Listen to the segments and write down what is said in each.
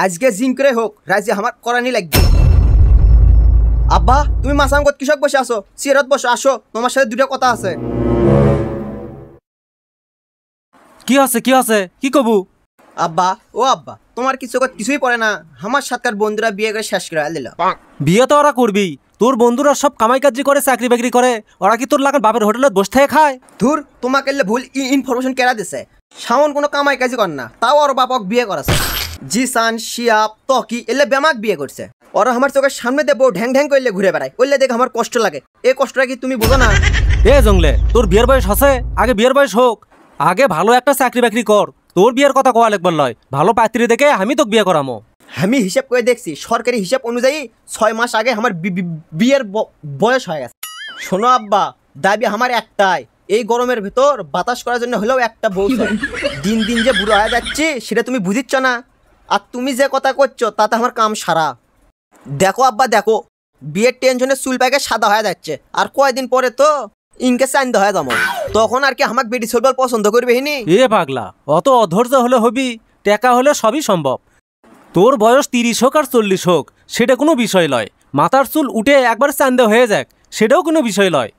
আজকে জিং করে হোক রাজি আমার করানি লাগবে। আব্বা তুমি মাসাঙ্গত কৃষক বসে আসো, সিরাত বসে আসো, তোমার সাথে দুটো কথা আছে। কি আছে কি আছে কি কবু? আব্বা ও আব্বা তোমার কিছুই পড়ে না, আমার সাতকার বন্ধুরা বিয়ে করে শেষ করে দিল। বিয়ে তো ওরা করবি, তোর বন্ধুরা সব কামাই কাজি করে চাকরি বাকরি করে, ওরা কি তোর লাগান বাপের হোটেলত বসে থেকে খায়? ধুর তোমাকে ভুল ইনফরমেশন কেরা দিছে। শাওন কোনো কামাই কাজি কর না, তাও ওর বাপক বিয়ে করাছে। জিসান শিয়াব তকি এলে বেমাক বিয়ে করছে। ওরা আমার চোখের সামনে দিয়ে বউ ঢ্যাং ঢ্যাং করলে ঘুরে বেড়ায়, ওইলে দেখে আমার কষ্ট লাগে। এই কষ্টটা কি তুমি বোঝো না? এ জঙ্গলে তোর বিয়ের বয়স আছে, আগে বিয়ের বয়স হোক, আগে ভালো একটা চাকরি বাকরি কর, তোর বিয়ের কথা কোয়া লাগবার লয়। ভালো পাত্রী দেখে আমি তোকে বিয়ে করামো। আমি হিসাব করে দেখছি, সরকারি হিসাব অনুযায়ী 6 মাস আগে আমার বিয়ের বয়স হয়ে গেছে। শোনো আব্বা, দাবি আমার একটাই, এই গরমের ভেতর বাতাস করার জন্য হলেও একটা বউ চাই। দিন দিন যে বুড়ো হয়ে যাচ্ছে সেটা তুমি বুঝিচ্ছ না, আর তুমি যে কথা করছো তাতে আমার কাম সারা। দেখো আব্বা দেখো, বিয়ের টেনশনে চুল প্যাকে সাদা হয়ে যাচ্ছে, আর কয়দিন পরে তো ইনকে চাইন্দ হয়ে যাবো, তখন আর কি আমাকে বেটি চলবার পছন্দ করবে হিনি? এ পাগলা, অত অধৈর্য হলে হবি? টাকা হলে সবই সম্ভব। তোর বয়স 30 হোক আর 40 হোক সেটা কোনো বিষয় লয়, মাথার চুল উঠে একবার চান্দে হয়ে যাক সেটাও কোনো বিষয় লয়।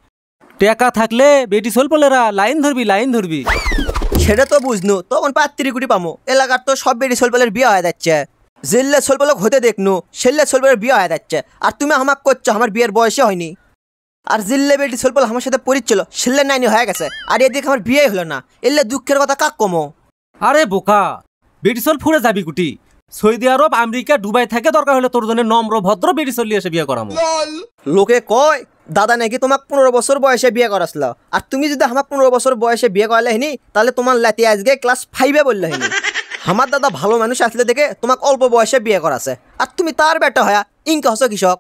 টাকা থাকলে বেটি ছোলপলেরা লাইন ধরবি। সেটা তো বুঝনু, তখন 35 কোটি পামো। এলাকার তো সব বেটি ছোলপলের বিয়ে হয়ে যাচ্ছে, জেল্লে ছোলপলক হতে দেখনু, সেল্লে ছোলপলের বিয়ে হয়ে যাচ্ছে, আর তুমি আমাকে করছো আমার বিয়ের বয়সে হয়নি। আর জিল্লে বেটি ছোলপল আমার সাথে পরিচল, সেল্লে নাইনি হয়ে গেছে, আর এদিকে আমার বিয়ে হলো না, এলে দুঃখের কথা কাক কমো? আরে বোকা, বেটি চল ফুরে যাবি কুটি? সৌদি আরব আমেরিকা দুবাই থেকে দরকার হলে তোর জন্য নম্র ভদ্র বেটি চল্লি এসে বিয়ে করামো। লোকে কয় দাদা নাকি তোমাকে 15 বছর বয়সে বিয়ে করাছিল, আর তুমি যদি আমাকে 15 বছর বয়সে বিয়ে করালে হিনি, তাহলে তোমার লাতি আজকে ক্লাস 5-এ বললে হিনি। আমার দাদা ভালো মানুষ আসলে দেখে তোমাকে অল্প বয়সে বিয়ে করাছে, আর তুমি তার বেটা হয়া ইনকে হস কৃষক।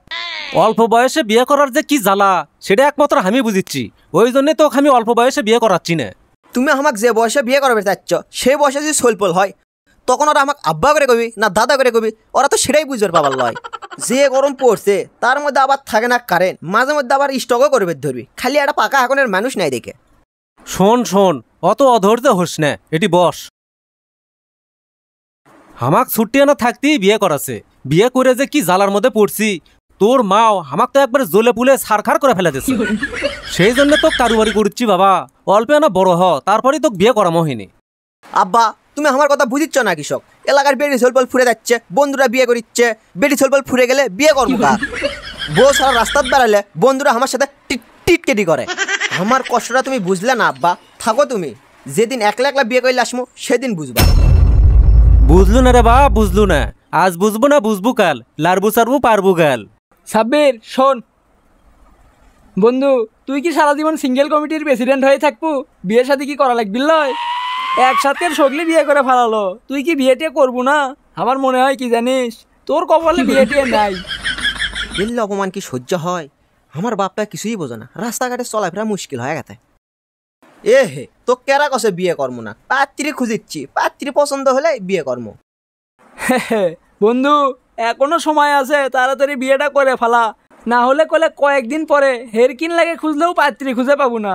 অল্প বয়সে বিয়ে করার যে কি জ্বালা সেটা একমাত্র আমি বুঝিচ্ছি, ওই জন্য তো আমি অল্প বয়সে বিয়ে করাচ্ছি না। তুমি আমাকে যে বয়সে বিয়ে করাবে চাচ্ছ সেই বয়সে যদি সোলপল হয়, তখন ওরা আমাকে আব্বা করে কবি না দাদা করে কবি, ওরা তো সেটাই বুঝতে পাবার লয়। যে গরম পড়ছে তার মধ্যে আবার থাকে না কারেন্ট, মাঝে মধ্যে আবার স্টকও করবে ধরবি, খালি একটা পাকা এখনের মানুষ নাই দেখে। শোন অত অধৈর্য হোস না, এটি বস। হামাক ছুটি আনা থাকতেই বিয়ে করাছে, বিয়ে করে যে কি জ্বালার মধ্যে পড়ছি, তোর মাও হামাক তো একবার জ্বলে পুলে সারখার করে ফেলে দিচ্ছে। সেই জন্য তো কারুবারি করছি বাবা, অল্প আনা বড় হ, তারপরেই তো বিয়ে করামো হয়নি। আব্বা তুমি আমার কথা বুঝিচ্ছ না কৃষক? এলাকার বেটি ছোলপল ফুরে যাচ্ছে, বন্ধুরা বিয়ে করিচ্ছে, বেটি ছোলপল ফুরে গেলে বিয়ে করবো কার? বউ সারা রাস্তাত বেড়ালে বন্ধুরা আমার সাথে টিটকেটি করে। আমার কষ্টটা তুমি বুঝলে না আব্বা, থাকো তুমি, যেদিন একলা একলা বিয়ে করলে আসমো সেদিন বুঝবা। বুঝলু না রে বা, বুঝলু না, আজ বুঝবো না বুঝবো কাল, লারবু সারবু পারবু গাল। সাব্বির শোন, বন্ধু তুই কি সারা জীবন সিঙ্গেল কমিটির প্রেসিডেন্ট হয়ে থাকবো? বিয়ের সাথে কি করা লাগবি লয়? একসাথে সগলি বিয়ে করে ফেলালো, তুই কি বিয়েটে করবো না? আমার মনে হয় কি জানিস, তোর কপালে বিয়েটে নাই। এলে অপমান কি সহ্য হয়? আমার বাপটা কিছুই বোঝে না, রাস্তাঘাটে চলাফেরা মুশকিল হয়ে গেছে। এ হে তো কেরা কষে বিয়ে করবো না, পাত্রী খুঁজিচ্ছি, পাত্রী পছন্দ হলে বিয়ে করবো। বন্ধু এখনো সময় আছে, তাড়াতাড়ি বিয়েটা করে ফেলা, না হলে কলে কয়েকদিন পরে হেরকিন লাগে খুঁজলেও পাত্রী খুঁজে পাবো না।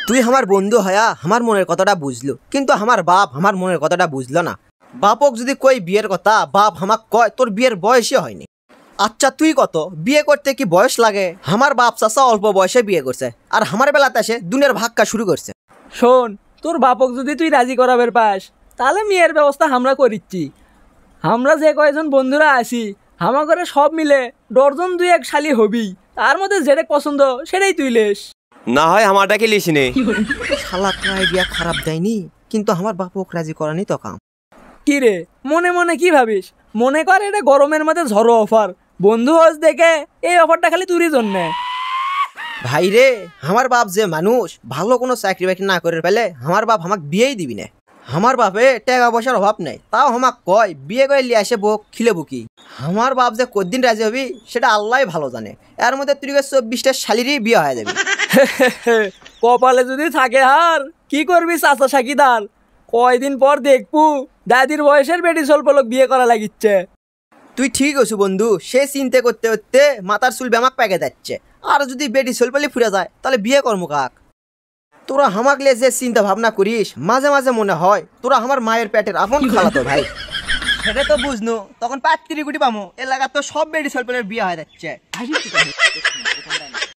তুই আমার বন্ধু হয়া আমার মনের কথাটা বুঝলো, কিন্তু আমার বাপ আমার মনের কথাটা বুঝলো না। বাপক যদি কই বিয়ের কথা, বাপ আমাক কয় তোর বিয়ের বয়সই হয়নি। আচ্ছা তুই কত বিয়ে করতে কি বয়স লাগে? আমার বাপ চাচা অল্প বয়সে বিয়ে করছে, আর আমার বেলাতে এসে দুনিয়ার ভাগ্যা শুরু করছে। শোন, তোর বাপক যদি তুই রাজি করাবের পাস, তাহলে মেয়ের ব্যবস্থা আমরা করিচ্ছি। আমরা যে কয়েকজন বন্ধুরা আছি, আমার ঘরে সব মিলে ডর্জন 2-1 শালি হবি, তার মধ্যে যেটা পছন্দ সেটাই তুই লেস। না হয় আমারটাকে লিস নে। শালা তো আইডিয়া খারাপ দেয়নি, কিন্তু আমার বাপক রাজি করানি তো কাম। কি রে মনে মনে কি ভাবিস? মনে কর এটা গরমের মধ্যে ঝড়ো অফার, বন্ধু হস দেখে এই অফারটা খালি তুরই জন্যে। ভাই রে, আমার বাপ যে মানুষ, ভালো কোনো চাকরি বাকরি না করে ফেলে আমার বাপ আমাকে বিয়েই দিবি না। আমার বাপে টাকা পয়সার অভাব নেই, তাও আমাক কয় বিয়ে করে লিয়ে আসে বউ খিলে বুকি। আমার বাপ যে কদিন রাজি হবি সেটা আল্লাহ ভালো জানে, এর মধ্যে তুই 24টা শালিরই বিয়ে হয়ে যাবে। কপালে যদি থাকে হার, কি করবি চাচা সাকিদার? কয়দিন পর দেখবু দাদির বয়সের বেটি স্বল্পলোক বিয়ে করা লাগিচ্ছে। তুই ঠিক আছো বন্ধু, সে চিন্তা করতে করতে মাথার চুল ব্যামাক পেকে যাচ্ছে, আর যদি বেটি স্বল্পলি ফুরে যায় তাহলে বিয়ে কর্ম কাক? তোরা হামাকলে যে চিন্তা ভাবনা করিস, মাঝে মাঝে মনে হয় তোরা আমার মায়ের পেটের আপন খালাতো ভাই। সেটা তো বুঝনু তখন 35 কোটি পামু এলাকার তো সব বেডি সলপেলের বিয়ে হয়ে যাচ্ছে